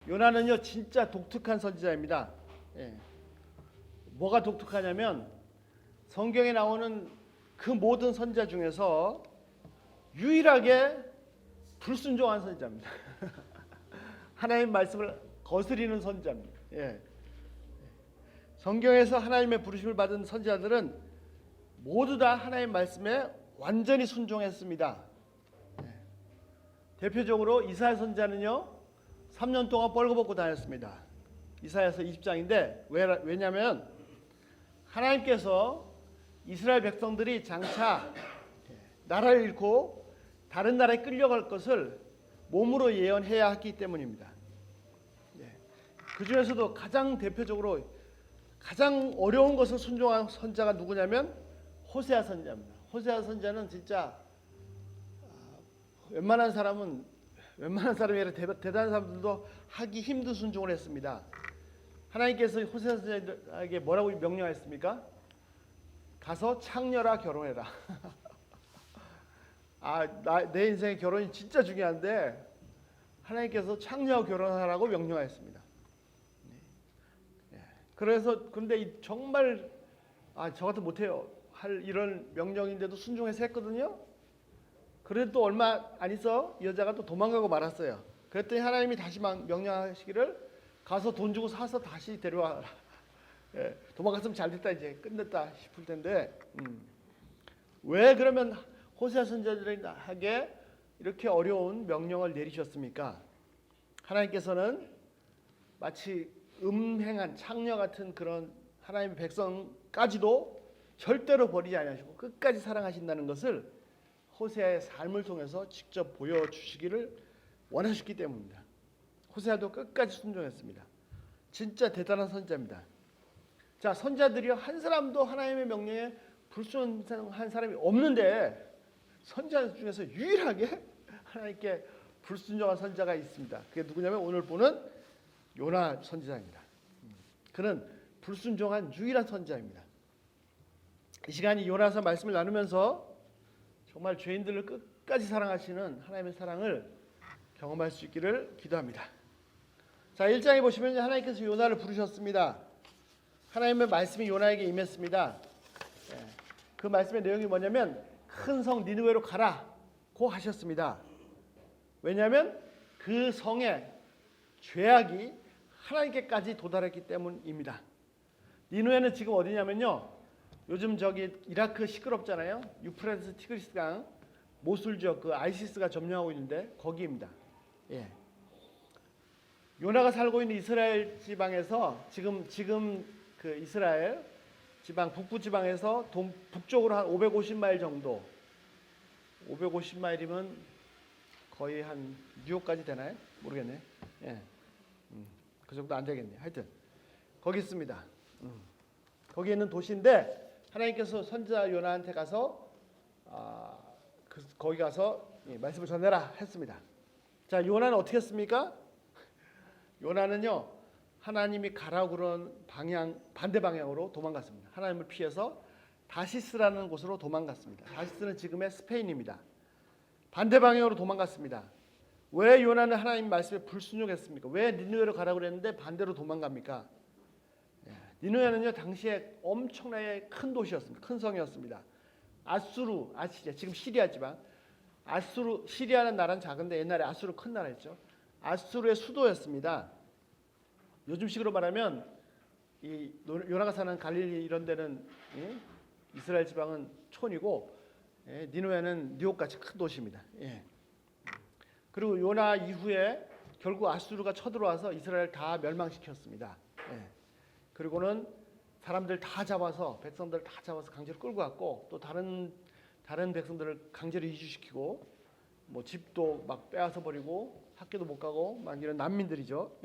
요나는요 진짜 독특한 선지자입니다. 예. 뭐가 독특하냐면 성경에 나오는 그 모든 선지자 중에서 유일하게 불순종한 선지자입니다. 하나님 말씀을 거스리는 선지자입니다. 예. 성경에서 하나님의 부르심을 받은 선지자들은 모두 다 하나님 말씀에 완전히 순종했습니다. 예. 대표적으로 이사야 선지자는요 3년 동안 뻘거벗고 다녔습니다. 이사야서 20장인데 왜냐하면 하나님께서 이스라엘 백성들이 장차 나라를 잃고 다른 나라에 끌려갈 것을 몸으로 예언해야 하기 때문입니다. 그 중에서도 가장 대표적으로 가장 어려운 것을 순종한 선지자가 누구냐면 호세아 선지자입니다. 호세아 선지자는 진짜 웬만한 사람이 아니라 대단한 사람들도 하기 힘든 순종을 했습니다. 하나님께서 호세아 선지자에게 뭐라고 명령하셨습니까? 가서 창녀라 결혼해라. 내 인생의 결혼이 진짜 중요한데 하나님께서 창녀와 결혼하라고 명령하였습니다. 그래서 근데 정말 저 같은 못해요. 할 이런 명령인데도 순종해서 했거든요. 그래도 또 얼마 안 있어 이 여자가 또 도망가고 말았어요. 그랬더니 하나님이 다시 명령하시기를 가서 돈 주고 사서 다시 데려와라. 도망갔으면 잘됐다 이제 끝냈다 싶을 텐데 왜 그러면 호세아 선지자들에게 이렇게 어려운 명령을 내리셨습니까? 하나님께서는 마치 음행한 창녀 같은 그런 하나님의 백성까지도 절대로 버리지 아니하시고 끝까지 사랑하신다는 것을 호세아의 삶을 통해서 직접 보여주시기를 원하셨기 때문입니다. 호세아도 끝까지 순종했습니다. 진짜 대단한 선지자입니다. 자, 선지자들이요 한 사람도 하나님의 명령에 불순종한 사람이 없는데 선지자 중에서 유일하게 하나님께 불순종한 선지자가 있습니다. 그게 누구냐면 오늘 보는 요나 선지자입니다. 그는 불순종한 유일한 선지자입니다. 이 시간이 요나서 말씀을 나누면서 정말 죄인들을 끝까지 사랑하시는 하나님의 사랑을 경험할 수 있기를 기도합니다. 자, 1장에 보시면 하나님께서 요나를 부르셨습니다. 하나님의 말씀이 요나에게 임했습니다. 그 말씀의 내용이 뭐냐면 큰 성 니느웨로 가라고 하셨습니다. 왜냐하면 그 성의 죄악이 하나님께까지 도달했기 때문입니다. 니느웨는 지금 어디냐면요. 요즘 저기 이라크 시끄럽잖아요. 유프라테스 티그리스강 모술 지역 그 아이시스가 점령하고 있는데 거기입니다. 예. 요나가 살고 있는 이스라엘 지방에서 지금 그 이스라엘 지방 북부 지방에서 북쪽으로 한 550마일 정도. 550마일이면 거의 한 뉴욕까지 되나요? 모르겠네. 예. 그 정도 안 되겠네. 하여튼 거기 있습니다. 거기 있는 도시인데 하나님께서 선지자 요나한테 가서 거기 가서 말씀을 전해라 했습니다. 자, 요나는 어떻게 했습니까? 요나는요 하나님이 가라고 그런 반대 방향으로 도망갔습니다. 하나님을 피해서 다시스라는 곳으로 도망갔습니다. 다시스는 지금의 스페인입니다. 반대 방향으로 도망갔습니다. 왜 요나는 하나님 말씀에 불순종했습니까? 왜 니느웨로 가라고 그랬는데 반대로 도망갑니까? 니느웨는요 당시에 엄청나게 큰 도시였습니다. 큰 성이었습니다. 아시리아 지금 시리아 지방 시리아는 나라는 작은데 옛날에 아수르 큰 나라였죠. 아수르의 수도였습니다. 요즘식으로 말하면 이 요나가 사는 갈릴리 이런 데는 이스라엘 지방은 촌이고 니느웨는 뉴욕같이 큰 도시입니다. 그리고 요나 이후에 결국 아수르가 쳐들어와서 이스라엘 다 멸망시켰습니다. 그리고는 사람들 다 잡아서 백성들 다 잡아서 강제로 끌고 갔고 또 다른 백성들을 강제로 이주시키고 뭐 집도 막 빼앗아 버리고 학교도 못 가고 막 이런 난민들이죠.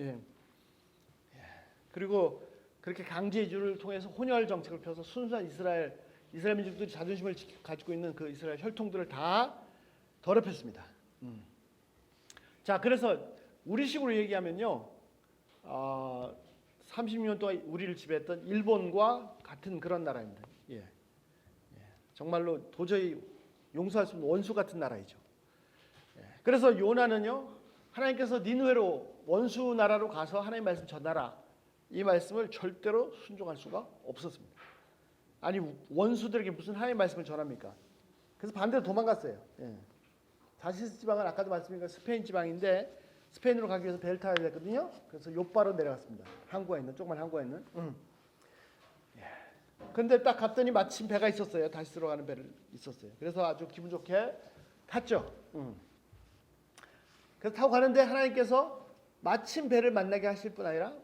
그리고 그렇게 강제 이주를 통해서 혼혈 정책을 펴서 순수한 이스라엘 민족들이 자존심을 가지고 있는 그 이스라엘 혈통들을 다 더럽혔습니다. 자, 그래서 우리식으로 얘기하면요, 30년 동안 우리를 지배했던 일본과 같은 그런 나라입니다. 정말로 도저히 용서할 수 없는 원수 같은 나라이죠. 그래서 요나는요, 하나님께서 니느웨로 원수 나라로 가서 하나님 말씀 전하라. 이 말씀을 절대로 순종할 수가 없었습니다. 아니 원수들에게 무슨 하나님 말씀을 전합니까? 그래서 반대로 도망갔어요. 예. 다시스 지방은 아까도 말씀드린 스페인 지방인데 스페인으로 가기 위해서 배를 타야 됐거든요. 그래서 요바로 내려갔습니다. 항구에 있는 조그만 항구에 있는. 근데 딱 갔더니 마침 배가 있었어요. 다시스로 가는 배를 있었어요. 그래서 아주 기분 좋게 탔죠. 그래서 타고 가는데 하나님께서 마침 배를 만나게 하실 뿐 아니라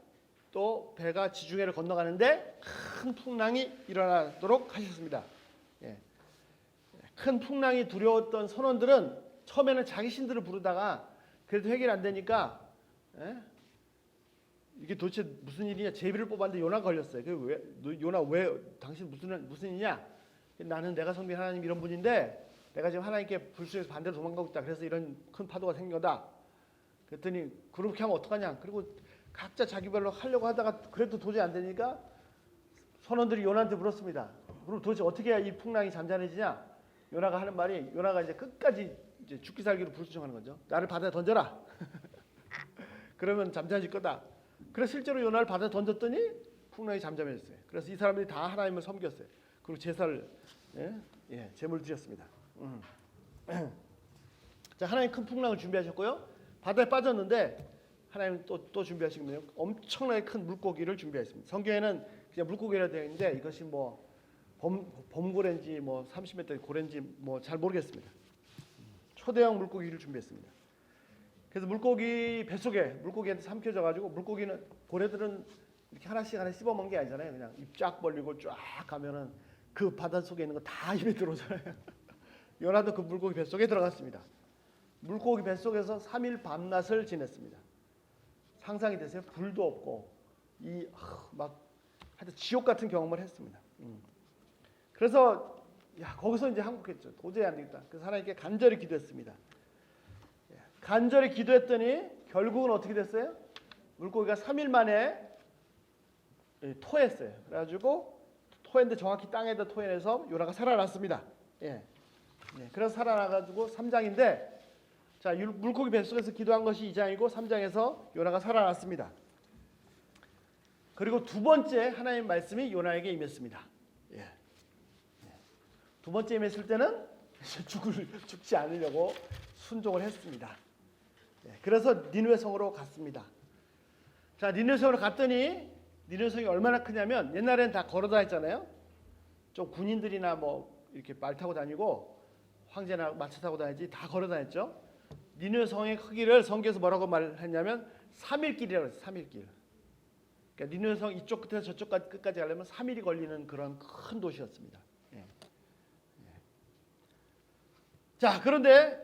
또 배가 지중해를 건너가는데 큰 풍랑이 일어나도록 하셨습니다. 예. 큰 풍랑이 두려웠던 선원들은 처음에는 자기 신들을 부르다가 그래도 해결 안 되니까 이게 도대체 무슨 일이냐 제비를 뽑았는데 요나가 걸렸어요. 요나 왜 당신 무슨 일이냐? 나는 내가 섬긴 하나님 이런 분인데 내가 지금 하나님께 불순해서 반대로 도망가고 있다. 그래서 이런 큰 파도가 생긴 거다. 그랬더니 그렇게 하면 어떡하냐? 그리고 각자 자기별로 하려고 하다가 그래도 도저히 안 되니까 선원들이 요나한테 물었습니다. 그럼 도대체 어떻게 해야 이 풍랑이 잠잠해지냐? 요나가 하는 말이 요나가 이제 끝까지 이제 죽기 살기로 불순종하는 거죠. 나를 바다에 던져라. 그러면 잠잠해질 거다. 그래서 실제로 요나를 바다에 던졌더니 풍랑이 잠잠해졌어요. 그래서 이 사람들이 다 하나님을 섬겼어요. 그리고 제사를 제물 드렸습니다. 자, 하나님 큰 풍랑을 준비하셨고요. 바다에 빠졌는데 하나님 또 준비하시군요. 엄청나게 큰 물고기를 준비했습니다. 성경에는 그냥 물고기라 되어 있는데 이것이 뭐 범고래인지 뭐 30m 고래인지 뭐 잘 모르겠습니다. 초대형 물고기를 준비했습니다. 그래서 물고기 뱃속에 물고기한테 삼켜져 가지고 물고기는 고래들은 이렇게 하나씩 씹어 먹는 게 아니잖아요. 그냥 입 쫙 벌리고 쫙 가면은 그 바다 속에 있는 거 다 입에 들어오잖아요. 요나도 그 물고기 뱃속에 들어갔습니다. 물고기 뱃속에서 3일 밤낮을 지냈습니다. 상상이 되세요? 불도 없고 막 하여튼 지옥 같은 경험을 했습니다. 그래서 거기서 이제 한국했죠. 도저히 안 되겠다. 그래서 하나님께 간절히 기도했습니다. 간절히 기도했더니 결국은 어떻게 됐어요? 물고기가 3일 만에 토했어요. 그래가지고 토했는데 정확히 땅에다 토해내서 요나가 살아났습니다. 그래서 살아나가지고 3장인데 자, 물고기 뱃속에서 기도한 것이 2장이고 3장에서 요나가 살아났습니다. 그리고 두 번째 하나님 말씀이 요나에게 임했습니다. 두 번째 임했을 때는 죽지 않으려고 순종을 했습니다. 그래서 니느웨 성으로 갔습니다. 자, 니느웨 성으로 갔더니 니느웨 성이 얼마나 크냐면 옛날에는 다 걸어 다녔잖아요. 좀 군인들이나 뭐 이렇게 말 타고 다니고 황제나 마차 타고 다니지 다 걸어 다녔죠. 니느웨 성의 크기를 성경에서 뭐라고 말했냐면 3일길이라고 했어요. 3일길. 그러니까 니느웨 성 이쪽 끝에서 저쪽 끝까지 가려면 3일이 걸리는 그런 큰 도시였습니다. 자, 그런데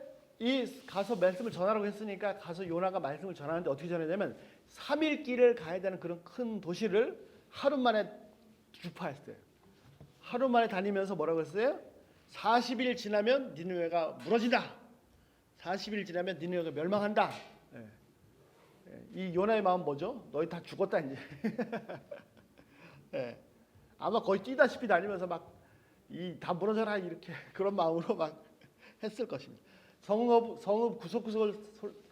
가서 말씀을 전하라고 했으니까 가서 요나가 말씀을 전하는데 어떻게 전하냐면 3일 길을 가야 되는 그런 큰 도시를 하루 만에 주파했어요. 하루 만에 다니면서 뭐라고 했어요? 40일 지나면 니느웨가 무너진다. 40일 지나면 니느웨가 멸망한다. 이 요나의 마음 뭐죠? 너희 다 죽었다 이제. 아마 거의 뛰다시피 다니면서 막 다 무너져라 이렇게 그런 마음으로 막 했을 것입니다. 성읍 구석구석을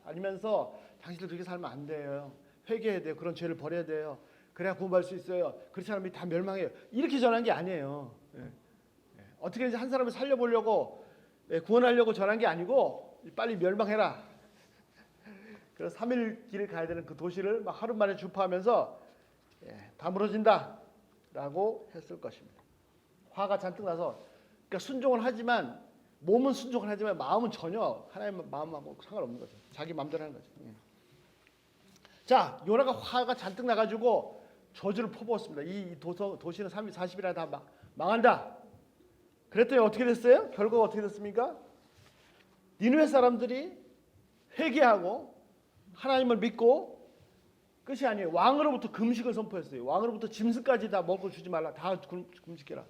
다니면서 당신들 그렇게 살면 안 돼요. 회개해야 돼요. 그런 죄를 버려야 돼요. 그래야 구원받을 수 있어요. 그렇지 않으면 다 멸망해요. 이렇게 전한 게 아니에요. 어떻게 한 사람을 살려보려고 구원하려고 전한 게 아니고 빨리 멸망해라. 그래서 3일 길을 가야 되는 그 도시를 막 하루 만에 주파하면서 다 무너진다 라고 했을 것입니다. 화가 잔뜩 나서 그러니까 순종을 하지만 몸은 순종을 하지만 마음은 전혀 하나님의 마음하고 상관없는 거죠. 자기 마음대로 하는 거죠. 자, 요나가 화가 잔뜩 나가지고 저주를 퍼부었습니다. 이 도시는 40일 안에 다 망한다. 그랬더니 어떻게 됐어요? 결과가 어떻게 됐습니까? 니느웨 사람들이 회개하고 하나님을 믿고 끝이 아니에요. 왕으로부터 금식을 선포했어요. 왕으로부터 짐승까지 다 먹을 걸 주지 말라. 다 금식해라.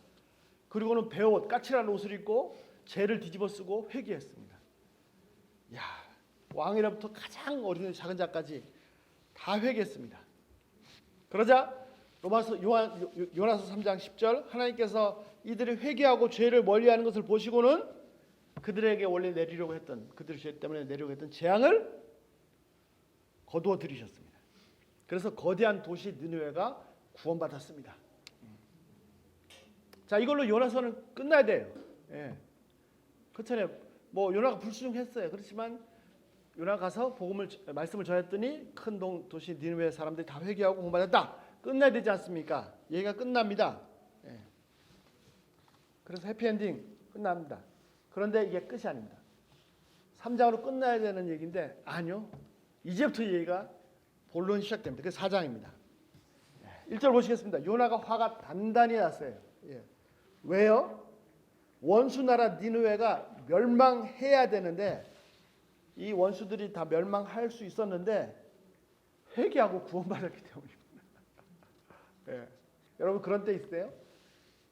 그리고는 베옷, 까칠한 옷을 입고 죄를 뒤집어 쓰고 회개했습니다. 야, 왕이로부터 가장 어린 작은 자까지 다 회개했습니다. 그러자 요나서 3장 10절 하나님께서 이들이 회개하고 죄를 멀리하는 것을 보시고는 그들에게 원래 내리려고 했던 그들의 죄 때문에 내리려고 했던 재앙을 거두어 들이셨습니다. 그래서 거대한 도시 느느웨가 구원받았습니다. 자, 이걸로 요나서는 끝나야 돼요. 예. 그렇잖아요. 뭐 요나가 불순종했어요. 그렇지만 요나 가서 말씀을 전했더니 큰 도시 니느웨 사람들이 다 회개하고 구원받았다. 끝나야 되지 않습니까? 얘기가 끝납니다. 예. 그래서 해피엔딩 끝납니다. 그런데 이게 끝이 아닙니다. 3장으로 끝나야 되는 얘기인데 아니요. 이제부터 얘기가 본론이 시작됩니다. 그게 4장입니다. 1절 보시겠습니다. 요나가 화가 단단히 났어요. 예. 왜요? 원수 나라 니느웨가 멸망해야 되는데 이 원수들이 다 멸망할 수 있었는데 회개하고 구원받았기 때문입니다. 예. 여러분 그런 때 있어요?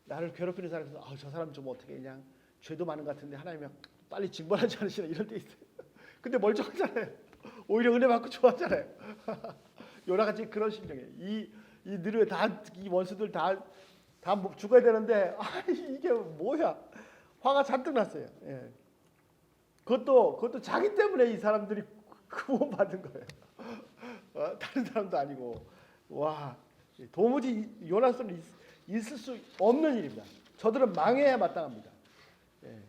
나를 괴롭히는 사람에서 저 사람 좀 어떻게 그냥 죄도 많은 것 같은데 하나님이 빨리 징벌하지 않으시나 이럴 때 있어요. 근데 멀쩡하잖아요. 오히려 은혜 받고 좋아하잖아요. 요나같이 그런 심정이에요. 이 느느웨 이 원수들 다 죽어야 되는데 이게 뭐야? 화가 잔뜩 났어요. 예. 그것도 자기 때문에 이 사람들이 구원받은 거예요. 다른 사람도 아니고. 와, 도무지 요나서는 있을 수 없는 일입니다. 저들은 망해야 마땅합니다. 예.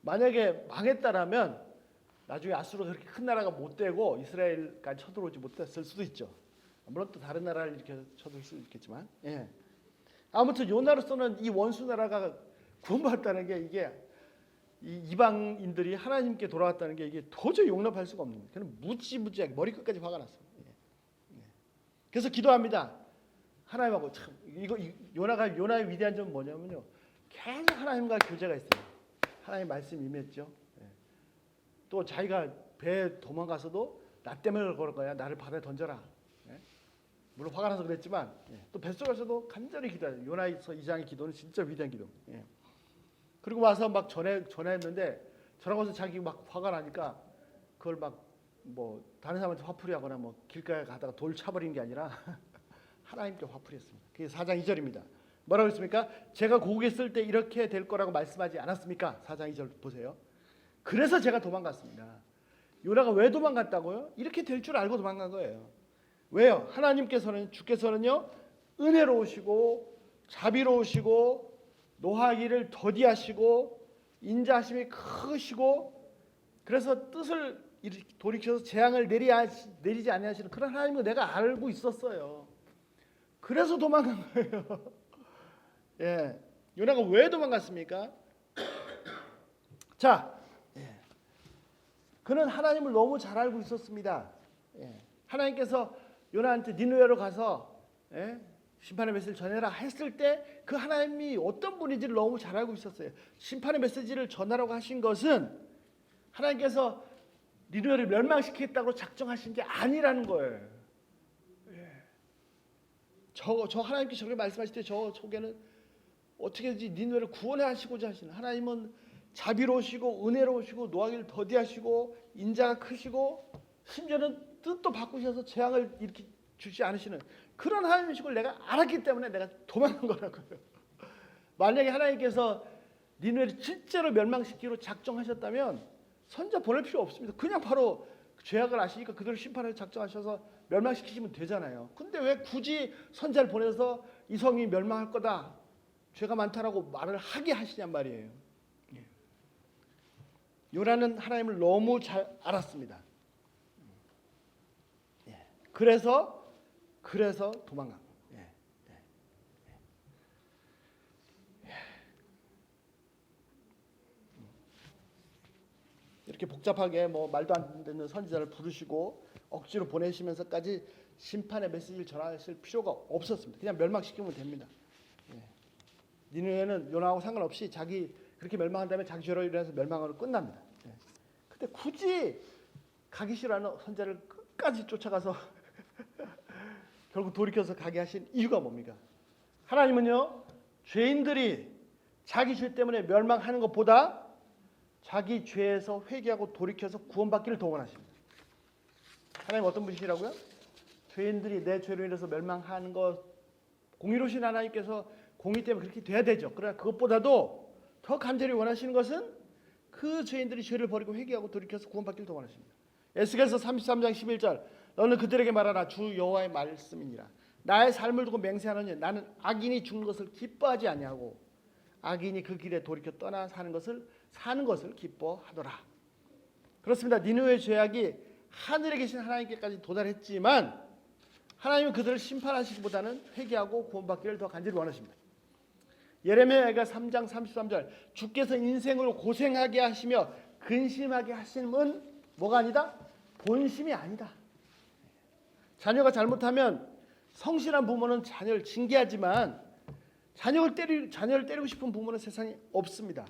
만약에 망했다라면 나중에 아수르가 그렇게 큰 나라가 못 되고 이스라엘까지 쳐들어오지 못했을 수도 있죠. 물론 또 다른 나라를 이렇게 쳐들 수도 있겠지만, 예. 아무튼 요나로서는 이 원수 나라가 구원받았다는 게 이게 이 이방인들이 하나님께 돌아왔다는 게 이게 도저히 용납할 수가 없는 거예요. 그냥 무지무지하게 머리끝까지 화가 났어요. 예. 그래서 기도합니다. 하나님하고 참 요나의 위대한 점은 뭐냐면요. 계속 하나님과 교제가 있어요. 하나님 말씀 임했죠. 예. 또 자기가 배에 도망가서도 나 때문에 그럴 거야. 나를 바다에 던져라. 예. 물론 화가 나서 그랬지만 또 뱃속에서도 간절히 기도해요. 요나서 2장의 기도는 진짜 위대한 기도. 예. 그리고 와서 막 전화했는데 전화해서 자기 막 화가 나니까 그걸 막 뭐 다른 사람한테 화풀이하거나 뭐 길가에 가다가 돌 차버린 게 아니라 하나님께 화풀이했습니다. 그게 4장 2절입니다. 뭐라고 했습니까? 제가 고국에 있을 때 이렇게 될 거라고 말씀하지 않았습니까? 4장 2절 보세요. 그래서 제가 도망갔습니다. 요나가 왜 도망갔다고요? 이렇게 될 줄 알고 도망간 거예요. 왜요? 주께서는요 은혜로우시고 자비로우시고 노하기를 더디하시고 인자하심이 크시고 그래서 뜻을 돌이켜서 재앙을 내리지 아니하시는 그런 하나님을 내가 알고 있었어요. 그래서 도망간 거예요. 예, 요나가 왜 도망갔습니까? 자, 그는 하나님을 너무 잘 알고 있었습니다. 하나님께서 요나한테 니느웨로 가서 심판의 메시지를 전해라 했을 때 그 하나님이 어떤 분인지를 너무 잘 알고 있었어요. 심판의 메시지를 전하라고 하신 것은 하나님께서 니느웨를 멸망시키겠다고 작정하신 게 아니라는 거예요. 저 하나님께 저렇게 말씀하실 때 저 속에는 어떻게든지 니느웨를 구원해 하시고자 하시는 하나님은 자비로우시고 은혜로우시고 노하기를 더디하시고 인자가 크시고 심지어는 뜻도 바꾸셔서 재앙을 이렇게 주지 않으시는 그런 하나님이신 걸 내가 알았기 때문에 내가 도망간 거라고요. 만약에 하나님께서 니느웨를 실제로 멸망시키기로 작정하셨다면 선자 보낼 필요 없습니다. 그냥 바로 죄악을 아시니까 그들을 심판을 작정하셔서 멸망시키시면 되잖아요. 근데 왜 굳이 선자를 보내서 이 성이 멸망할 거다, 죄가 많다라고 말을 하게 하시냔 말이에요. 요나는 하나님을 너무 잘 알았습니다. 그래서 도망간 거예요. 이렇게 복잡하게 뭐 말도 안 되는 선지자를 부르시고 억지로 보내시면서까지 심판의 메시지를 전하실 필요가 없었습니다. 그냥 멸망시키면 됩니다. 니느웨는 요나하고 상관없이 자기 그렇게 멸망한 다음에 자기 죄로 인해서 멸망으로 끝납니다. 근데 굳이 가기 싫어하는 선자를 끝까지 쫓아가서 결국 돌이켜서 가게 하신 이유가 뭡니까? 하나님은요 죄인들이 자기 죄 때문에 멸망하는 것보다 자기 죄에서 회개하고 돌이켜서 구원받기를 더 원하십니다. 하나님 어떤 분이시라고요? 죄인들이 내 죄로 인해서 멸망하는 것, 공의로우신 하나님께서 공의 때문에 그렇게 돼야 되죠. 그러나 그것보다도 더 간절히 원하시는 것은 그 죄인들이 죄를 버리고 회개하고 돌이켜서 구원받기를 더 원하십니다. 에스겔서 33장 11절 너는 그들에게 말하라 주 여호와의 말씀이니라. 나의 삶을 두고 맹세하노니 나는 악인이 죽는 것을 기뻐하지 아니하고 악인이 그 길에 돌이켜 떠나 사는 것을 기뻐하더라. 그렇습니다. 니느웨의 죄악이 하늘에 계신 하나님께까지 도달했지만 하나님은 그들을 심판하시기보다는 회개하고 구원받기를 더 간절히 원하십니다. 예레미야가 3장 33절 주께서 인생을 고생하게 하시며 근심하게 하심은 뭐가 아니다? 본심이 아니다. 자녀가 잘못하면 성실한 부모는 자녀를 징계하지만 자녀를 때리고 싶은 부모는 세상에 없습니다.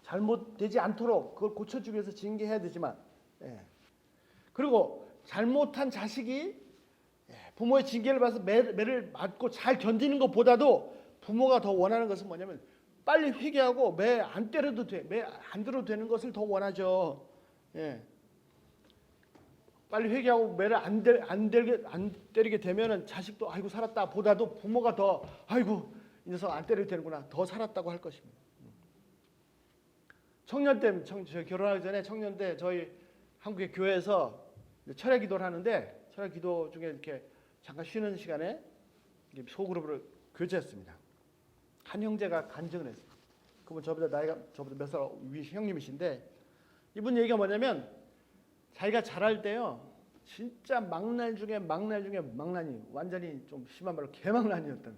잘못되지 않도록 그걸 고쳐주기 위해서 징계해야 되지만 그리고 잘못한 자식이 부모의 징계를 받아서 매를 맞고 잘 견디는 것보다도 부모가 더 원하는 것은 뭐냐면 빨리 회개하고 매 안 때려도 돼, 매 안 들어도 되는 것을 더 원하죠. 빨리 회개하고 매를 안 때리게 되면은 자식도 아이고 살았다 보다도 부모가 더 아이고 이 녀석 안 때려도 되는구나 더 살았다고 할 것입니다. 청년 때 저 결혼하기 전에 청년 때 저희 한국의 교회에서 철야 기도를 하는데 철야 기도 중에 이렇게 잠깐 쉬는 시간에 소그룹으로 교제했습니다. 한 형제가 간증을 했어요. 그분 저보다 몇 살 위 형님이신데 이분 얘기가 뭐냐면 자기가 자랄 때요 진짜 망날 중에 망난이 완전히 좀 심한 말로 개망난이었던.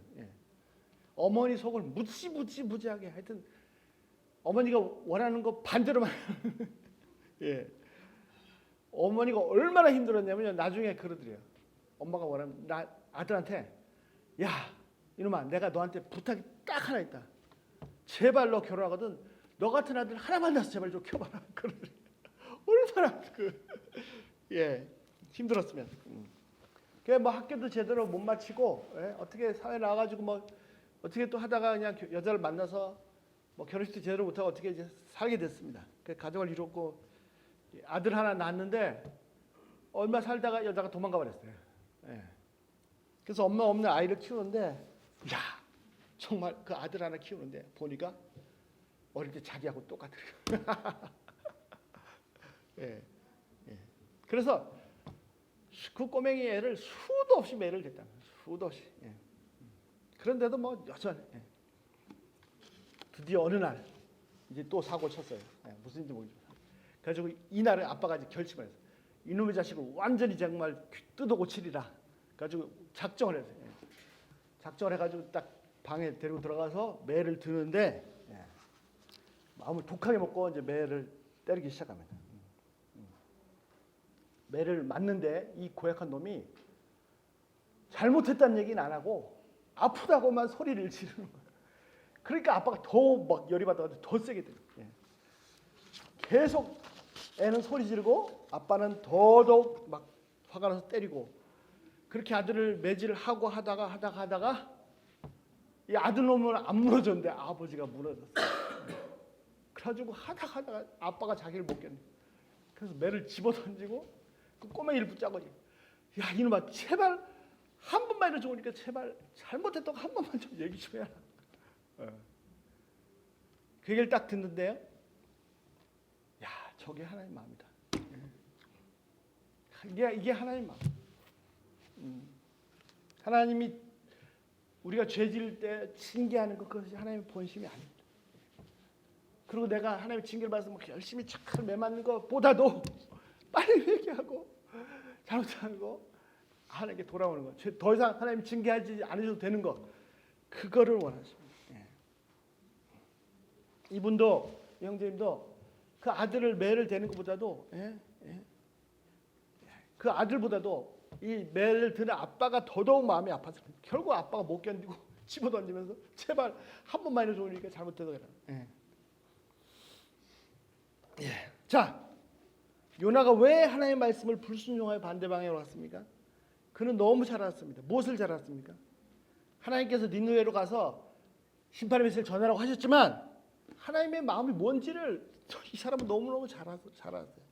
어머니 속을 무지하게 하여튼 어머니가 원하는 거 반대로만. 어머니가 얼마나 힘들었냐면요 나중에 그러더래요. 엄마가 원하는 아들한테 야 이놈아 내가 너한테 부탁이 딱 하나 있다. 제발 너 결혼하거든 너 같은 아들 하나만 낳아서 제발 좀 켜봐라. 그러더래요. 얼마나 힘들었으면. 뭐 학교도 제대로 못 마치고 어떻게 사회 나와가지고 뭐 어떻게 또 하다가 그냥 여자를 만나서 뭐 결혼식도 제대로 못하고 어떻게 이제 살게 됐습니다. 가정을 이뤘고 아들 하나 낳았는데 얼마 살다가 여자가 도망가 버렸어요. 그래서 엄마 없는 아이를 키우는데 야 정말 그 아들 하나 키우는데 보니까 어릴 때 자기하고 똑같더래요. 그래서 그 꼬맹이 애를 수도 없이 매를 댔다. 수도 없이. 그런데도 뭐 여전히. 드디어 어느 날 이제 또 사고 쳤어요. 무슨 일인지 모르겠어요. 그래가지고 이날에 아빠가 이제 결심을 했어요. 이놈의 자식을 완전히 정말 뜯어 고치리라. 그래가지고 작정을 했어요. 작정을 해가지고 딱 방에 데리고 들어가서 매를 드는데 마음을 독하게 먹고 이제 매를 때리기 시작합니다. 매를 맞는데 이 고약한 놈이 잘못했다는 얘기는 안 하고 아프다고만 소리를 지르는 거예요. 그러니까 아빠가 더 막 열이 받아가지고 더 세게 때려요. 계속 애는 소리 지르고 아빠는 더더욱 막 화가 나서 때리고 그렇게 아들을 매질을 하고 하다가 이 아들놈은 안 무너졌는데 아버지가 무너졌어요. 그래가지고 하다가 아빠가 자기를 못 견뎌. 그래서 매를 집어던지고 그 꼬맹이를 붙잡고 야 이놈아 제발 한 번만이라도 좋으니까 제발 잘못했다고 한 번만 좀 얘기 좀 해라. 그 얘기를 딱 듣는데요. 야 저게 하나님 마음이다. 이게 하나님 마음. 하나님이 우리가 죄 지을 때 징계하는 것 그것이 하나님의 본심이 아닙니다. 그리고 내가 하나님의 징계를 받아서 막 열심히 착할 매맞는 것보다도 빨리 회개하고 잘못하는 거 하나님께 돌아오는 거. 더 이상 하나님 징계하지 않으셔도 되는 거. 그거를 원하십니다. 이분도 이 형제님도 그 아들을 매를 대는 것보다도 그 아들보다도 이 매를 드는 아빠가 더더욱 마음이 아파서 결국 아빠가 못 견디고 집어던지면서 제발 한 번만이라도 좋으니까 잘못해서 그래. 자, 요나가 왜 하나님의 말씀을 불순종하여 반대 방향으로 갔습니까? 그는 너무 잘 알았습니다. 무엇을 잘 알았습니까? 하나님께서 니느웨로 가서 심판의 메시지를 전하라고 하셨지만 하나님의 마음이 뭔지를 이 사람은 너무너무 잘 알았어요.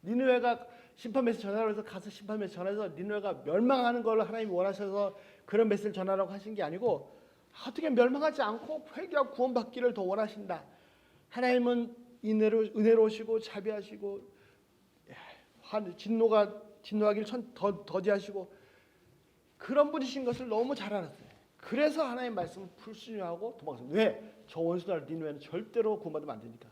니느웨가 심판 메시지 전하라고 해서 가서 심판 메시지 전해서 니느웨가 멸망하는 걸 하나님이 원하셔서 그런 메시지를 전하라고 하신 게 아니고 어떻게 멸망하지 않고 회개하고 구원받기를 더 원하신다. 하나님은 은혜로우시고 자비하시고 진노하기를 더디하시고 그런 분이신 것을 너무 잘 알았어요. 그래서 하나님 말씀을 불순종하고 도망갔어요. 왜? 저 원수들 니느웨는 절대로 구원받으면 안 되니까.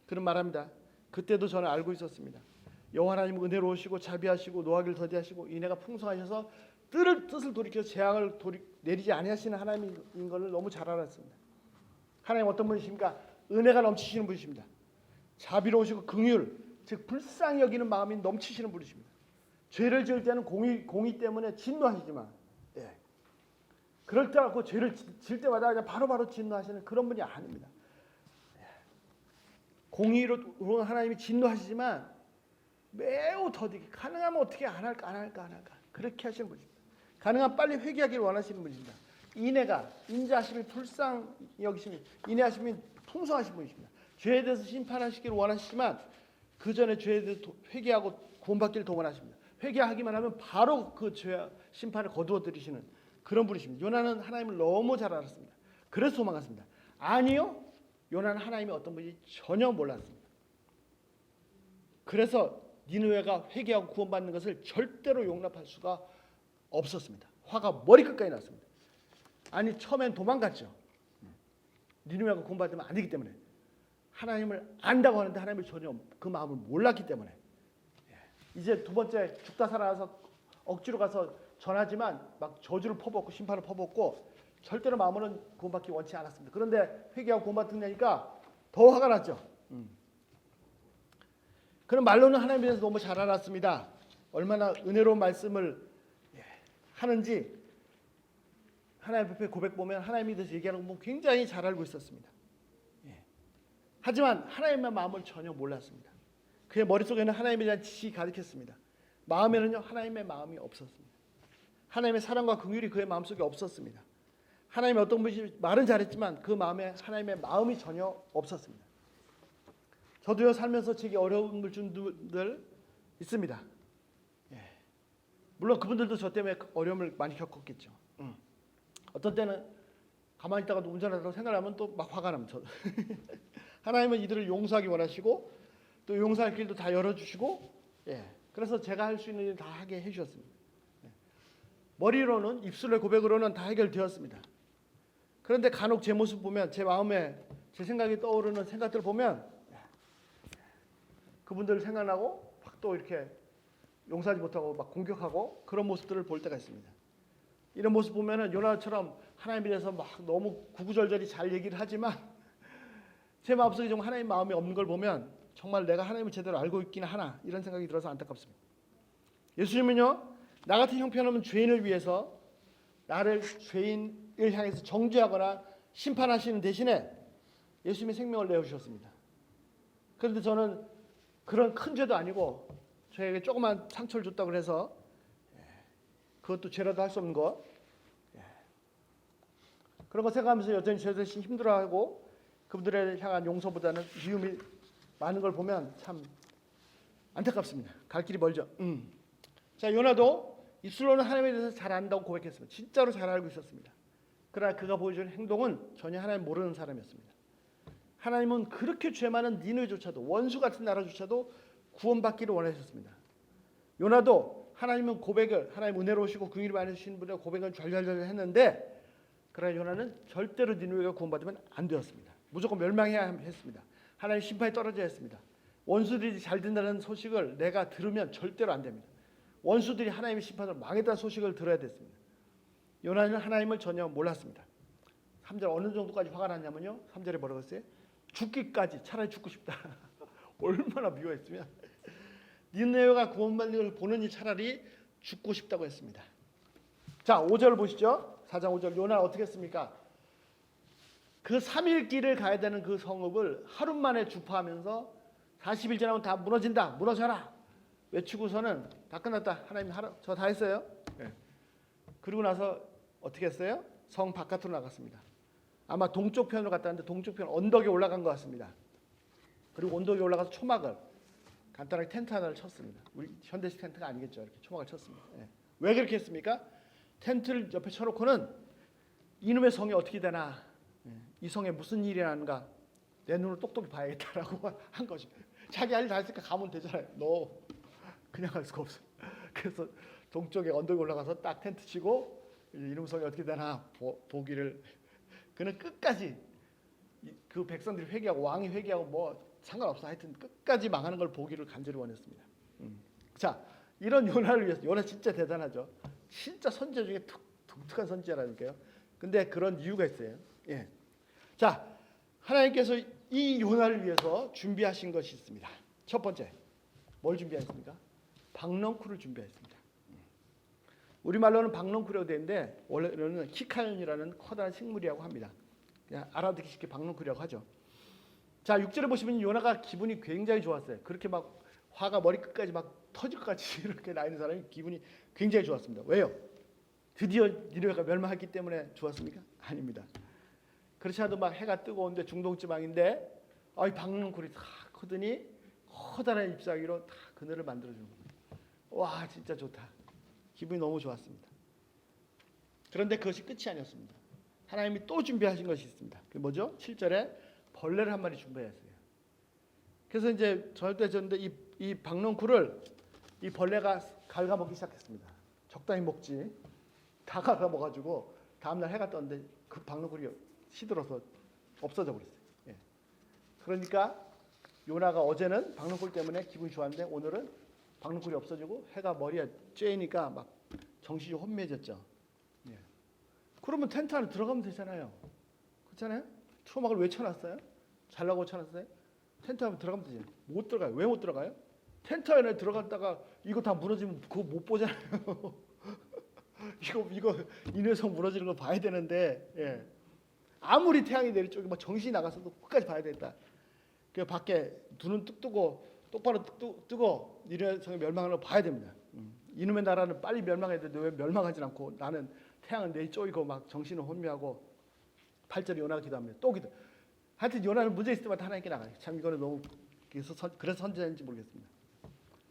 그런 말합니다. 그때도 저는 알고 있었습니다. 여호와 하나님 은혜로우시고 자비하시고 노하기를 더디하시고 인애가 풍성하셔서 뜻을 돌이켜 재앙을 내리지 아니하시는 하나님인 것을 너무 잘 알았습니다. 하나님 어떤 분이십니까? 은혜가 넘치시는 분이십니다. 자비로우시고 긍휼, 즉 불쌍히 여기는 마음이 넘치시는 분이십니다. 죄를 지을 때는 공의 때문에 진노하시지만, 그럴 때 갖고 죄를 지을 때마다 그냥 바로바로 진노하시는 그런 분이 아닙니다. 공의로 하나님이 진노하시지만 매우 더디게 가능하면 어떻게 안 할까 그렇게 하시는 분입니다. 가능하면 빨리 회개하기를 원하시는 분입니다. 인자하심이 불쌍히 여기심이 인애하심이 풍성하신 분이십니다. 죄에 대해서 심판하시기를 원하시지만 그 전에 죄에 대해서 회개하고 구원받기를 도원하십니다. 회개하기만 하면 바로 그 죄와 심판을 거두어 들이시는 그런 분이십니다. 요나는 하나님을 너무 잘 알았습니다. 그래서 도망갔습니다. 아니요, 요나는 하나님이 어떤 분인지 전혀 몰랐습니다. 그래서 니느웨가 회개하고 구원받는 것을 절대로 용납할 수가 없었습니다. 화가 머리끝까지 났습니다. 아니 처음엔 도망갔죠. 니느웨가 구원받으면 안 되기 때문에 하나님을 안다고 하는데 하나님을 전혀 그 마음을 몰랐기 때문에 이제 두 번째 죽다 살아나서 억지로 가서 전하지만 막 저주를 퍼붓고 심판을 퍼붓고 절대로 마음으로는 구원받기 원치 않았습니다. 그런데 회개하고 구원받으니까 더 화가 났죠. 그런 말로는 하나님에 대해서 너무 잘 알았습니다. 얼마나 은혜로운 말씀을 하는지 하나님 앞에 고백 보면 하나님에 대해서 얘기하는 거 굉장히 잘 알고 있었습니다. 하지만 하나님의 마음을 전혀 몰랐습니다. 그의 머릿속에는 하나님에 대한 지식이 가득했습니다. 마음에는요 하나님의 마음이 없었습니다. 하나님의 사랑과 긍휼이 그의 마음속에 없었습니다. 하나님이 어떤 분이 말은 잘했지만 그 마음에 하나님의 마음이 전혀 없었습니다. 저도요 살면서 제게 어려움을 준 분들 있습니다. 물론 그분들도 저 때문에 어려움을 많이 겪었겠죠. 어떤 때는 가만히 있다가도 운전하다가 생각하면 또 막 화가 납니다. 하나님은 이들을 용서하기 원하시고 또 용서할 길도 다 열어주시고 그래서 제가 할 수 있는 일 다 하게 해주셨습니다. 머리로는 입술의 고백으로는 다 해결되었습니다. 그런데 간혹 제 모습 보면 제 마음에 제 생각이 떠오르는 생각들을 보면 그분들 생각나고 막 또 이렇게 용서하지 못하고 막 공격하고 그런 모습들을 볼 때가 있습니다. 이런 모습 보면은 요나처럼 하나님에 대해서 막 너무 구구절절히 잘 얘기를 하지만 제 마음속에 좀 하나님 마음이 없는 걸 보면 정말 내가 하나님을 제대로 알고 있긴 하나 이런 생각이 들어서 안타깝습니다. 예수님은요 나 같은 형편없는 죄인을 위해서 나를 죄인을 향해서 정죄하거나 심판하시는 대신에 예수님의 생명을 내어주셨습니다. 그런데 저는 그런 큰 죄도 아니고 저에게 조그만 상처를 줬다고 해서 그것도 죄라도 할 수 없는 것 그런 거 생각하면서 여전히 저 자신 힘들어하고 그분들에 향한 용서보다는 미움이 많은 걸 보면 참 안타깝습니다. 갈 길이 멀죠. 자 요나도 입술로는 하나님에 대해서 잘 안다고 고백했습니다. 진짜로 잘 알고 있었습니다. 그러나 그가 보여준 행동은 전혀 하나님 모르는 사람이었습니다. 하나님은 그렇게 죄 많은 니느웨조차도 원수 같은 나라조차도 구원받기를 원하셨습니다. 요나도 하나님은 고백을 하나님 은혜로우시고 긍휼이 많으신 분의 고백을 잘잘잘 했는데 그러나 요나는 절대로 니느웨가 구원받으면 안 되었습니다. 무조건 멸망해야 했습니다. 하나님 심판이 떨어져야 했습니다. 원수들이 잘 된다는 소식을 내가 들으면 절대로 안 됩니다. 원수들이 하나님의 심판으로 망했다는 소식을 들어야 됐습니다. 요나는 하나님을 전혀 몰랐습니다. 3절 어느 정도까지 화가 났냐면요. 3절에 뭐라고 했어요? 죽기까지 차라리 죽고 싶다. 얼마나 미워했으면 니느웨가 구원받는 걸 보느니 차라리 죽고 싶다고 했습니다. 자 5절 보시죠. 4장 5절 요나 어떻게 했습니까? 그 3일 길을 가야 되는 그 성읍을 하루 만에 주파하면서 40일 지나면 다 무너진다. 무너져라. 외치고서는 다 끝났다. 하나님 저 다 했어요. 그리고 나서 어떻게 했어요? 성 바깥으로 나갔습니다. 아마 동쪽 편으로 갔다 왔는데 동쪽 편 언덕에 올라간 것 같습니다. 그리고 언덕에 올라가서 초막을 간단하게 텐트 하나를 쳤습니다. 우리 현대식 텐트가 아니겠죠. 이렇게 초막을 쳤습니다. 왜 그렇게 했습니까? 텐트를 옆에 쳐놓고는 이놈의 성이 어떻게 되나 이 성에 무슨 일이 나는가 내 눈을 똑똑히 봐야겠다라고 한 거죠. 자기 할 일 다 했으니까 가면 되잖아요. 너 그냥 갈 수가 없어. 그래서 동쪽에 언덕에 올라가서 딱 텐트 치고 이름 성이 어떻게 되나 보기를 그는 끝까지 그 백성들이 회개하고 왕이 회개하고 뭐 상관없어. 하여튼 끝까지 망하는 걸 보기를 간절히 원했습니다. 자, 이런 요나를 위해서 요나 진짜 대단하죠. 진짜 선지자 중에 독특한 선지자라니까요. 근데 그런 이유가 있어요. 예. 자, 하나님께서 이 요나를 위해서 준비하신 것이 있습니다. 첫 번째, 뭘 준비하셨습니까? 박넝쿨을 준비했습니다. 우리말로는 박넝쿨이라고 되는데 원래는 키카연이라는 커다란 식물이라고 합니다. 그냥 알아듣기 쉽게 박넝쿨이라고 하죠. 자, 6절에 보시면 요나가 기분이 굉장히 좋았어요. 그렇게 막 화가 머리끝까지 막 터질 것 같이 이렇게 나 있는 사람이 기분이 굉장히 좋았습니다. 왜요? 드디어 니느웨가 멸망했기 때문에 좋았습니까? 아닙니다. 그렇지 않아도 막 해가 뜨거운데 중동 지방인데 이 박넝쿨이 다 크더니 커다란 잎사귀로 다 그늘을 만들어주는 겁니다. 와, 진짜 좋다. 기분이 너무 좋았습니다. 그런데 그것이 끝이 아니었습니다. 하나님이 또 준비하신 것이 있습니다. 그게 뭐죠? 7절에 벌레를 한 마리 준비했어요. 그래서 이제 저녁 졌는데 이 박넝쿨을 이 벌레가 갉아먹기 시작했습니다. 적당히 먹지. 다 갉아먹어가지고 다음날 해가 떴는데 그 박넝쿨이 시들어서 없어져 버렸어요. 예. 그러니까 요나가 어제는 박넝쿨 때문에 기분이 좋았는데 오늘은 박넝쿨이 없어지고 해가 머리에 쬐니까 막 정신이 혼미해졌죠. 예. 그러면 텐트 안에 들어가면 되잖아요. 그렇잖아요? 초막을 왜 쳐놨어요? 잘라고 쳐놨어요? 텐트 안에 들어가면 되죠. 못 들어가요. 왜 못 들어가요? 텐트 안에 들어갔다가 이거 다 무너지면 그거 못 보잖아요. 이거 이 녀석 무너지는 거 봐야 되는데, 예. 아무리 태양이 내릴 쪽에 막 정신이 나가서도 끝까지 봐야 되겠다. 그 밖에 눈은 뚝 뜨고 똑바로 뜨고 이 녀석이 멸망하는 거 봐야 됩니다. 이놈의 나라는 빨리 멸망해야 되는데 왜 멸망하지 않고 나는 태양은 내일 쪼이고 막 정신은 혼미하고 8절에 요나가 기도합니다. 또 기도. 하여튼 요나는 문제 있을 때마다 하나님께 나가요. 참 이거는 너무 그래서 선지자인지 모르겠습니다.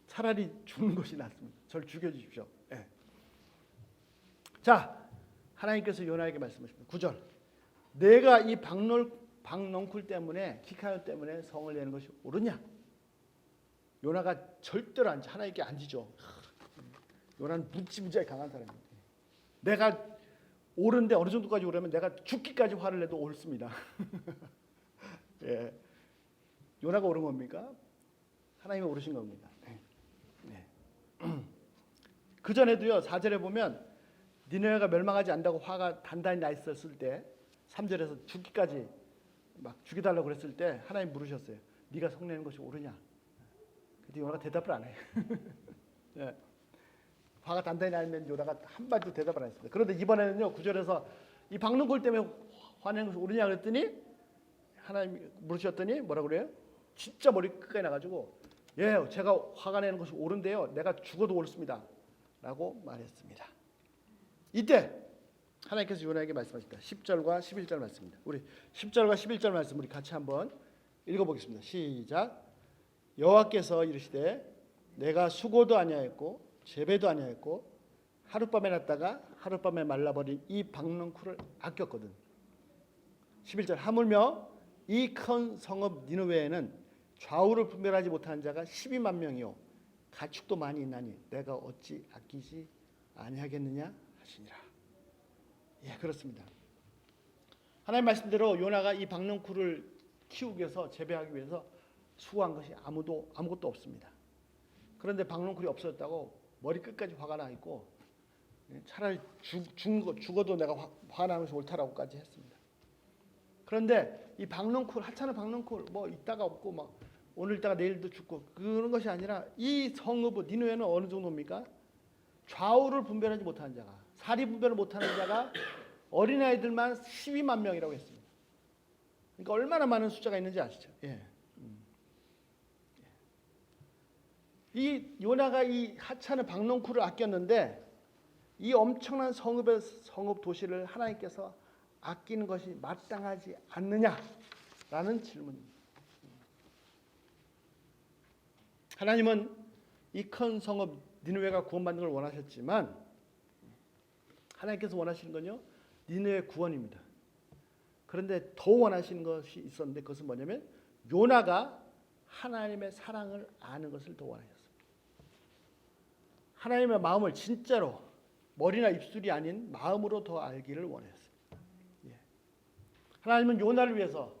차라리 죽는 것이 낫습니다. 저를 죽여주십시오. 예. 자, 하나님께서 요나에게 말씀하십니다. 9절. 내가 이 박넝쿨 때문에 키카연 때문에 성을 내는 것이 옳으냐? 요나가 절대로 하나님께 안 지죠. 요나는 무지무지하게 강한 사람입니다. 내가 옳은데 어느 정도까지 오르면 내가 죽기까지 화를 내도 옳습니다. 예. 요나가 옳은 겁니까? 하나님이 옳으신 겁니다. 네. 그 전에도요. 4절에 보면 니느웨가 멸망하지 않는다고 화가 단단히 나 있었을 때 3절에서 죽기까지 막 죽여달라고 그랬을 때 하나님 물으셨어요. 네가 성내는 것이 옳으냐? 근데 요나가 대답을 안 해요. 예. 화가 단단히 나면 요나가 한마디도 대답을 안 했습니다. 그런데 이번에는요. 9절에서 이 박넝쿨 때문에 화내는 것이 옳으냐 그랬더니 하나님이 물으셨더니 뭐라고 그래요? 진짜 머리 끝까지 나가지고 예, 제가 화가 내는 것이 옳은데요. 내가 죽어도 옳습니다. 라고 말했습니다. 이때 하나님께서 요나에게 말씀하십니다. 10절과 11절 말씀입니다. 우리 10절과 11절 말씀 우리 같이 한번 읽어보겠습니다. 시작. 여호와께서 이르시되 내가 수고도 아니하였고 재배도 아니하였고 하룻밤에 났다가 하룻밤에 말라버린 이 박넝쿨을 아꼈거든. 11절. 하물며 이 큰 성읍 니느웨에는 좌우를 분별하지 못하는 자가 12만 명이요 가축도 많이 있나니 내가 어찌 아끼지 아니하겠느냐 하시니라. 예, 그렇습니다. 하나님 말씀대로 요나가 이 박넝쿨을 키우기 위해서 재배하기 위해서 수고한 것이 아무것도 없습니다. 그런데 박넝쿨이 없어졌다고 머리 끝까지 화가 나 있고 차라리 죽어도 내가 화나는 것이 옳다라고까지 했습니다. 그런데 이 박넝쿨 하찮은 박넝쿨 뭐 있다가 없고 막 오늘 있다가 내일도 죽고 그런 것이 아니라 이 성읍 니느웨는 어느 정도입니까? 좌우를 분별하지 못하는 자가 사리 분별을 못하는 자가 어린아이들만 12만 명이라고 했습니다. 그러니까 얼마나 많은 숫자가 있는지 아시죠? 예. 이 요나가 이 하찮은 박넝쿨을 아꼈는데 이 엄청난 성읍 도시를 하나님께서 아끼는 것이 마땅하지 않느냐라는 질문입니다. 하나님은 이 큰 성읍 니느웨가 구원받는 걸 원하셨지만 하나님께서 원하시는 건요 니느웨 구원입니다. 그런데 더 원하시는 것이 있었는데 그것은 뭐냐면 요나가 하나님의 사랑을 아는 것을 더 원하셨습니다. 하나님의 마음을 진짜로 머리나 입술이 아닌 마음으로 더 알기를 원하셨습니다. 예. 하나님은 요나를 위해서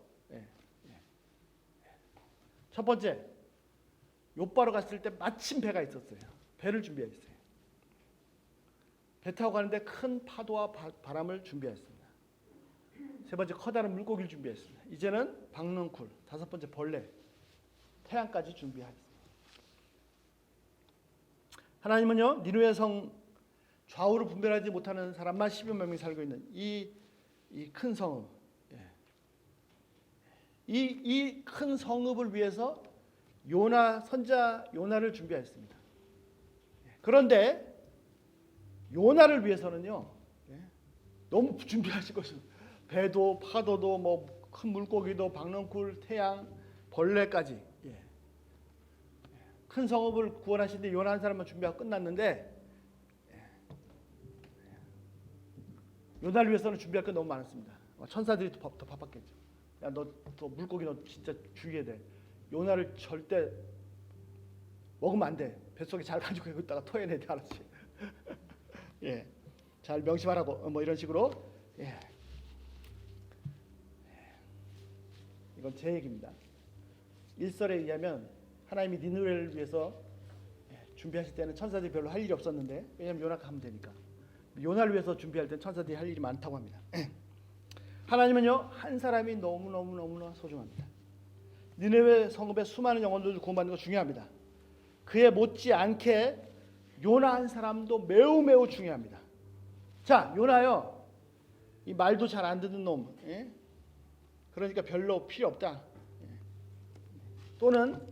첫 번째 욥바로 갔을 때 마침 배가 있었어요. 배를 준비했어요. 배 타고 가는데 큰 파도와 바람을 준비했습니다. 세 번째 커다란 물고기를 준비했습니다. 이제는 박넝쿨, 다섯 번째 벌레, 태양까지 준비하였습니다. 하나님은요 니느웨 성 좌우를 분별하지 못하는 사람만 10여 명이 살고 있는 이 큰 성읍, 이 큰 성읍을 위해서 선자 요나를 준비했습니다. 그런데 요나를 위해서는요 너무 준비하실 것은 배도 파도도 뭐 큰 물고기도 박넝쿨, 태양, 벌레까지 큰 성읍을 구원하시는데 요나 한 사람만 준비하고 끝났는데 요나를 위해서는 준비할 게 너무 많았습니다. 천사들이 더 바빴겠죠. 야, 너 물고기 너 진짜 주의해야 돼. 요나를 절대 먹으면 안 돼. 뱃속에 잘 가지고 있다가 토해내 돼, 알았지? 예, 잘 명심하라고 뭐 이런 식으로. 예. 이건 제 얘기입니다. 일설에 의하면 하나님이 니느웨를 위해서 준비하실 때는 천사들이 별로 할 일이 없었는데 왜냐하면 요나가 하면 되니까. 요나를 위해서 준비할 때는 천사들이 할 일이 많다고 합니다. 하나님은요 한 사람이 너무나 소중합니다. 니느웨 성읍의 수많은 영혼들을 구원받는 거 중요합니다. 그에 못지않게 요나 한 사람도 매우 중요합니다. 자, 요나요 이 말도 잘 안 듣는 놈, 그러니까 별로 필요 없다. 또는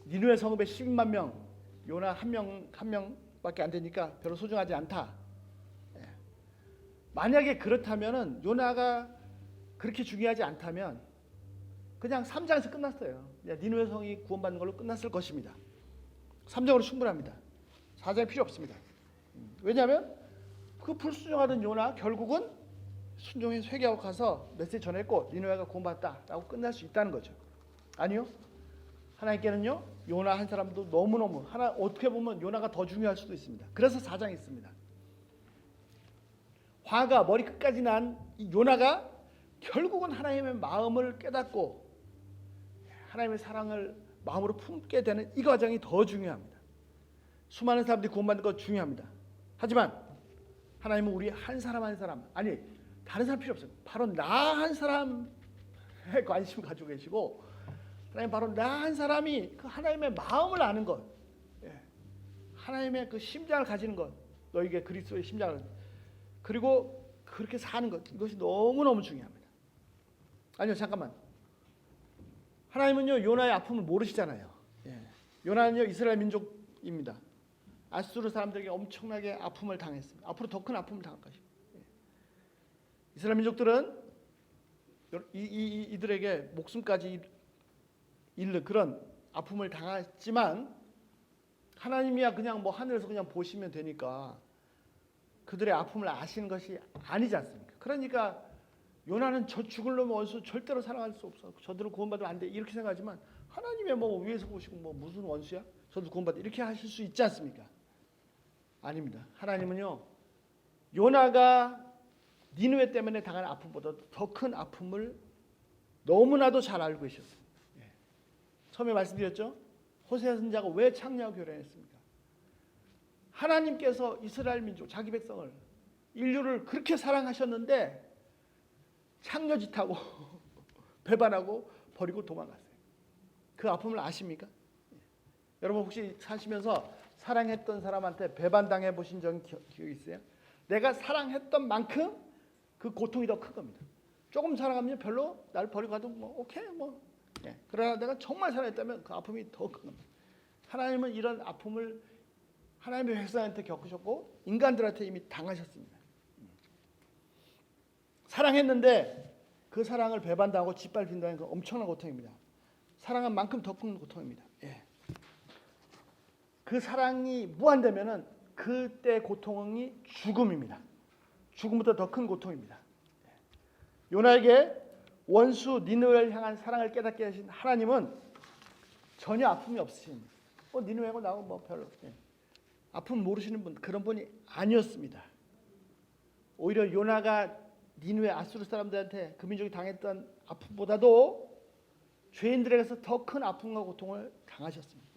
니느웨 성읍에 12만 명, 요나 한 명밖에 안 되니까 별로 소중하지 않다. 만약에 그렇다면은 요나가 그렇게 중요하지 않다면 그냥 3장에서 끝났어요. 니느웨 성이 구원받는 걸로 끝났을 것입니다. 3장으로 충분합니다. 4장이 필요 없습니다. 왜냐하면 그 불순종하던 요나 결국은 순종해서 회개하고 가서 메시지 전했고 니느웨가 구원받았다라고 끝날 수 있다는 거죠. 아니요. 하나님께는요 요나 한 사람도 너무너무 어떻게 보면 요나가 더 중요할 수도 있습니다. 그래서 4장이 있습니다. 화가 머리 끝까지 난 이 요나가 결국은 하나님의 마음을 깨닫고 하나님의 사랑을 마음으로 품게 되는 이 과정이 더 중요합니다. 수많은 사람들이 구원받는 것 중요합니다. 하지만 하나님은 우리 한 사람 한 사람, 아니 다른 사람 필요 없어요. 바로 나 한 사람에 관심을 가지고 계시고 하나님 바로 나 한 사람이 그 하나님의 마음을 아는 것, 하나님의 그 심장을 가지는 것, 너에게 그리스도의 심장을, 그리고 그렇게 사는 것, 이것이 너무너무 중요합니다. 아니요, 잠깐만. 하나님은요 요나의 아픔을 모르시잖아요. 요나는요 이스라엘 민족입니다. 아수르 사람들에게 엄청나게 아픔을 당했습니다. 앞으로 더 큰 아픔을 당할 것입니다. 이스라엘 민족들은 이들에게 목숨까지 잃는 그런 아픔을 당했지만 하나님이야 그냥 뭐 하늘에서 그냥 보시면 되니까 그들의 아픔을 아시는 것이 아니지 않습니까? 그러니까 요나는 저 죽을 놈의 원수 절대로 사랑할 수 없어. 저들을 구원받으면 안 돼. 이렇게 생각하지만 하나님의 뭐 위에서 보시고 뭐 무슨 원수야? 저들 구원받아. 이렇게 하실 수 있지 않습니까? 아닙니다. 하나님은요 요나가 니느웨 때문에 당한 아픔보다 더 큰 아픔을 너무나도 잘 알고 계셨습니다. 처음에 말씀드렸죠. 호세아 선지자가 왜 창녀와 결혼했습니까? 하나님께서 이스라엘 민족 자기 백성을 인류를 그렇게 사랑하셨는데 창녀짓하고 배반하고 버리고 도망갔어요. 그 아픔을 아십니까? 여러분 혹시 사시면서 사랑했던 사람한테 배반당해 보신 적 기억이 있어요? 내가 사랑했던 만큼 그 고통이 더 큰 겁니다. 조금 사랑하면 별로 나를 버리고 가도 뭐 오케이 뭐. 그러나 내가 정말 사랑했다면 그 아픔이 더 큰 겁니다. 하나님은 이런 아픔을 하나님의 백성한테 겪으셨고 인간들한테 이미 당하셨습니다. 사랑했는데 그 사랑을 배반당하고 짓밟힌다는 건 엄청난 고통입니다. 사랑한 만큼 더 큰 고통입니다. 그 사랑이 무한되면은 그때 고통이 죽음입니다. 죽음보다 더 큰 고통입니다. 요나에게 원수 니느웨를 향한 사랑을 깨닫게 하신 하나님은 전혀 아픔이 없으신, 니느웨고 나하고 뭐 별로 아픔 모르시는 분, 그런 분이 아니었습니다. 오히려 요나가 니느웨 아수르 사람들한테 그 민족이 당했던 아픔보다도 죄인들에게서 더 큰 아픔과 고통을 당하셨습니다.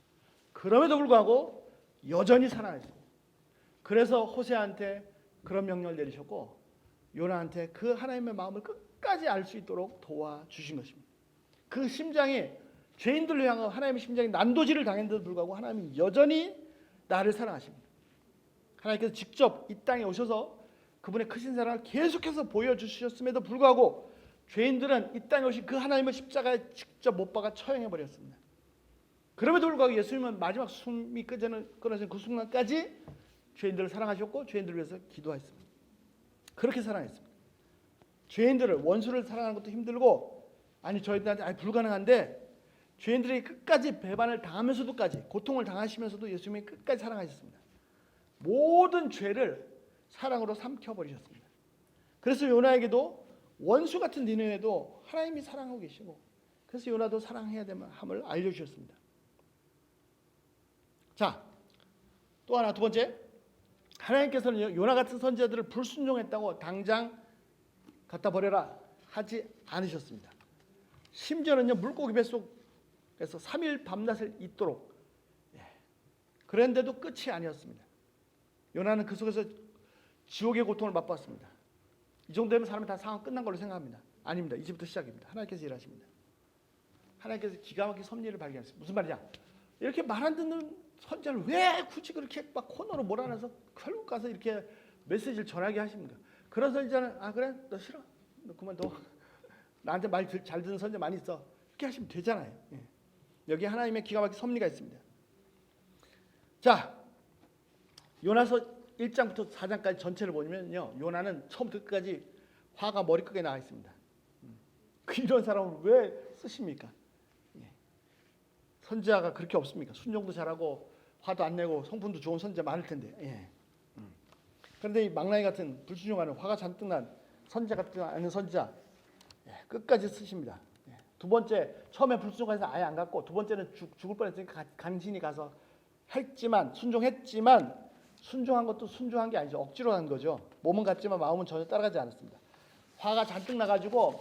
그럼에도 불구하고 여전히 살아있고, 그래서 호세아한테 그런 명령을 내리셨고 요나한테 그 하나님의 마음을 끝까지 알 수 있도록 도와주신 것입니다. 그 심장이, 죄인들을 향한 하나님의 심장이 난도질을 당했는데도 불구하고 하나님이 여전히 나를 사랑하십니다. 하나님께서 직접 이 땅에 오셔서 그분의 크신 사랑을 계속해서 보여주셨음에도 불구하고 죄인들은 이 땅에 오신 그 하나님의 십자가에 직접 못 박아 처형해 버렸습니다. 그럼에도 불구하고 예수님은 마지막 숨이 끊어지는 그 순간까지 죄인들을 사랑하셨고 죄인들을 위해서 기도하셨습니다. 그렇게 사랑했습니다. 죄인들을, 원수를 사랑하는 것도 힘들고, 아니 저희들한테 불가능한데, 죄인들이 끝까지 배반을 당하면서도까지, 고통을 당하시면서도 예수님이 끝까지 사랑하셨습니다. 모든 죄를 사랑으로 삼켜버리셨습니다. 그래서 요나에게도 원수 같은 니느웨도 하나님이 사랑하고 계시고, 그래서 요나도 사랑해야 함을 알려주셨습니다. 자, 또 하나, 두 번째, 하나님께서는 요나 같은 선지자들을 불순종했다고 당장 갖다 버려라 하지 않으셨습니다. 심지어는요, 물고기 뱃속에서 3일 밤낮을 잊도록, 그런데도 끝이 아니었습니다. 요나는 그 속에서 지옥의 고통을 맛봤습니다. 이 정도면 사람이 다 상황 끝난 걸로 생각합니다. 아닙니다. 이제부터 시작입니다. 하나님께서 일하십니다. 하나님께서 기가 막힌 섭리를 발견했습니다. 무슨 말이냐? 이렇게 말 안 듣는 선지자를 왜 굳이 그렇게 막 코너로 몰아내서 결국 가서 이렇게 메시지를 전하게 하십니까? 그런 선지자는 그래? 너 싫어? 너 그만둬. 나한테 말 잘 듣는 선지자 많이 있어. 이렇게 하시면 되잖아요. 여기 하나님의 기가 막힌 섭리가 있습니다. 자, 요나서 1장부터 4장까지 전체를 보면요, 요나는 처음부터 끝까지 화가 머리끝에 나와 있습니다. 이런 사람을 왜 쓰십니까? 선지자가 그렇게 없습니까? 순종도 잘하고 화도 안 내고 성품도 좋은 선지자 많을 텐데. 그런데 이 망나니 같은 불순종하는 화가 잔뜩 난 선지자 같은 않은 선지자, 끝까지 쓰십니다. 두 번째, 처음에 불순종해서 아예 안 갔고, 두 번째는 죽을 뻔했으니까 간신히 가서 했지만, 순종했지만, 순종한 것도 순종한 게 아니죠. 억지로 한 거죠. 몸은 갔지만 마음은 전혀 따라가지 않았습니다. 화가 잔뜩 나가지고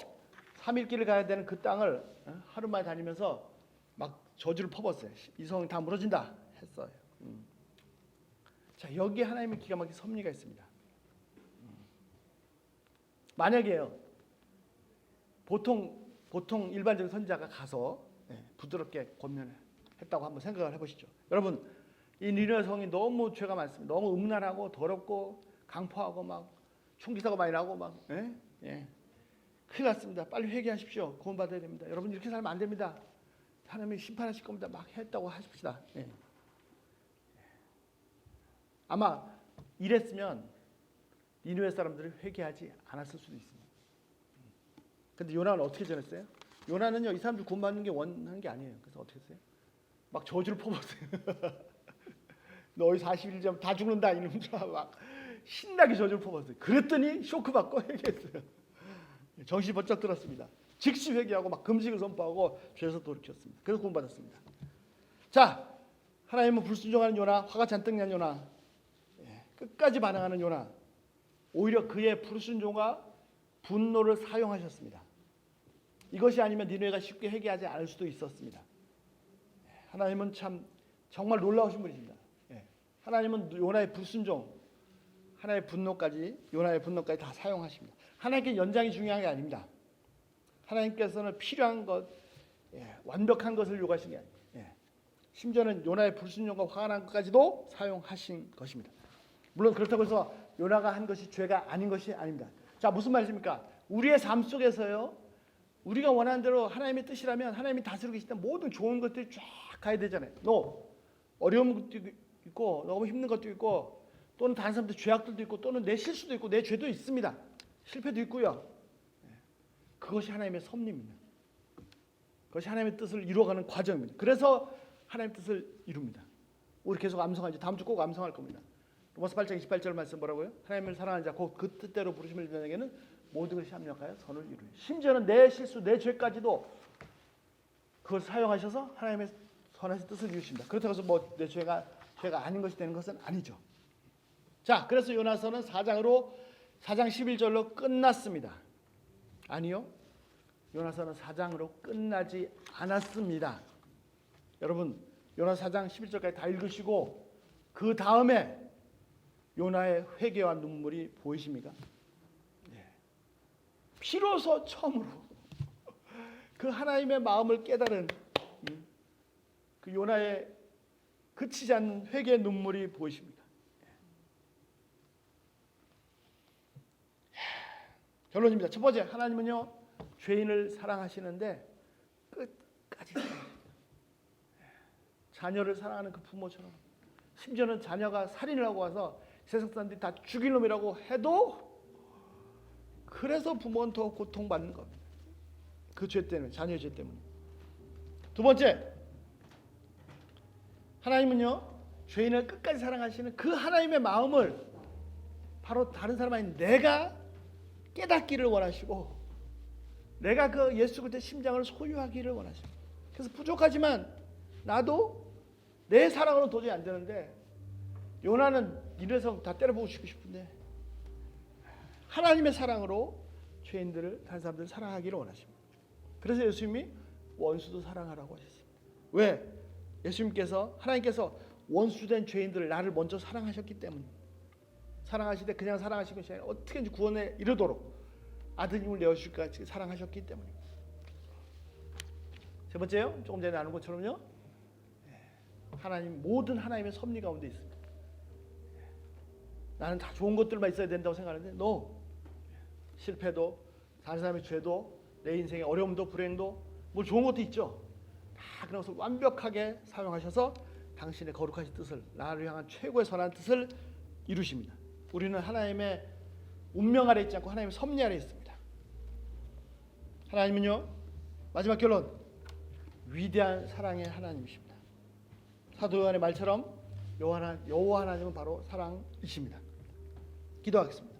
3일 길을 가야 되는 그 땅을 하루 만에 다니면서 막 저주를 퍼붓어요. 이 성이 다 무너진다 했어요. 자, 여기에 하나님의 기가 막힌 섭리가 있습니다. 만약에요, 보통 일반적인 선지자가 가서 부드럽게 권면했다고 한번 생각을 해보시죠. 여러분, 이 니느웨 성이 너무 죄가 많습니다. 너무 음란하고 더럽고 강포하고 막 총기사고 많이 나고 막 큰일 났습니다. 빨리 회개하십시오. 구원받아야 됩니다. 여러분, 이렇게 살면 안 됩니다. 하나님이 심판하실 겁니다. 막 했다고 하십시다. 아마 이랬으면 니느웨 사람들이 회개하지 않았을 수도 있습니다. 근데 요나는 어떻게 전했어요? 요나는요, 이 사람들 구원받는 게 원하는 게 아니에요. 그래서 어떻게 했어요? 막 저주를 퍼붓어요. 너희 40일 전 다 죽는다 이놈들아, 막 신나게 저주를 퍼붓어요. 그랬더니 쇼크 받고 회개했어요. 정신이 번쩍 들었습니다. 즉시 회개하고 막 금식을 선포하고 죄에서 돌이켰습니다. 그래서 구원받았습니다. 자, 하나님은 불순종하는 요나, 화가 잔뜩 난 요나, 끝까지 반항하는 요나, 오히려 그의 불순종과 분노를 사용하셨습니다. 이것이 아니면 니느웨가 쉽게 회개하지 않을 수도 있었습니다. 하나님은 참 정말 놀라우신 분이십니다. 하나님은 요나의 불순종, 요나의 분노까지 다 사용하십니다. 하나님께 연장이 중요한 게 아닙니다. 하나님께서는 필요한 것, 완벽한 것을 요구하시는 게 아닙니다. 심지어는 요나의 불순종과 화가 난 것까지도 사용하신 것입니다. 물론 그렇다고 해서 요나가 한 것이 죄가 아닌 것이 아닙니다. 자, 무슨 말이십니까? 우리의 삶 속에서요, 우리가 원하는 대로 하나님의 뜻이라면, 하나님이 다스리고 계시다면 모든 좋은 것들이 쫙 가야 되잖아요. 어려운 것도 있고 너무 힘든 것도 있고, 또는 다른 사람들 죄악들도 있고, 또는 내 실수도 있고 내 죄도 있습니다. 실패도 있고요. 그것이 하나님의 섭리입니다. 그것이 하나님의 뜻을 이루어가는 과정입니다. 그래서 하나님의 뜻을 이룹니다. 우리 계속 암송하죠. 다음 주 꼭 암송할 겁니다. 로마서 8장 28절 말씀 뭐라고요? 하나님을 사랑하는 자 곧 그 뜻대로 부르심을 받는 자에게는 모든 것이 합력하여 선을 이루니. 심지어는 내 실수, 내 죄까지도 그걸 사용하셔서 하나님의 선하신 뜻을 이루십니다. 그렇다고 해서 뭐 내 죄가 아닌 것이 되는 것은 아니죠. 자, 그래서 요나서는 4장 11절로 끝났습니다. 아니요. 요나서는 4장으로 끝나지 않았습니다. 여러분, 요나 4장 11절까지 다 읽으시고 그 다음에 요나의 회개와 눈물이 보이십니까? 네. 비로소 처음으로 그 하나님의 마음을 깨달은 그 요나의 그치지 않는 회개의 눈물이 보이십니다. 결론입니다. 첫 번째, 하나님은요 죄인을 사랑하시는데 끝까지 사랑하십니다. 자녀를 사랑하는 그 부모처럼, 심지어는 자녀가 살인을 하고 와서 세상 사람들이 다 죽일 놈이라고 해도 그래서 부모는 더 고통받는 겁니다. 그 죄 때문에, 자녀의 죄 때문에. 두 번째, 하나님은요 죄인을 끝까지 사랑하시는 그 하나님의 마음을 바로 다른 사람 아닌 내가 깨닫기를 원하시고, 내가 그 예수 그리스도의 심장을 소유하기를 원하십니다. 그래서 부족하지만 나도 내 사랑으로는 도저히 안 되는데, 요나는 이래서 다 때려보고 싶은데 하나님의 사랑으로 죄인들을, 다른 사람들을 사랑하기를 원하십니다. 그래서 예수님이 원수도 사랑하라고 하셨습니다. 왜? 예수님께서, 하나님께서 원수된 죄인들을, 나를 먼저 사랑하셨기 때문입니다. 사랑하실 때 그냥 사랑하신 것이 아니라 어떻게든지 구원에 이르도록 아드님을 내어주실까지 사랑하셨기 때문입니다. 세 번째요, 조금 전에 나눈 것처럼요, 하나님, 모든 하나님의 섭리 가운데 있습니다. 나는 다 좋은 것들만 있어야 된다고 생각하는데 no. 실패도, 다른 사람의 죄도, 내 인생의 어려움도, 불행도, 뭐 좋은 것도 있죠. 다 그런 것을 완벽하게 사용하셔서 당신의 거룩하신 뜻을, 나를 향한 최고의 선한 뜻을 이루십니다. 우리는 하나님의 운명 아래 있지 않고 하나님의 섭리 아래 있습니다. 하나님은요, 마지막 결론, 위대한 사랑의 하나님이십니다. 사도 요한의 말처럼 여호와 하나님은 바로 사랑이십니다. 기도하겠습니다.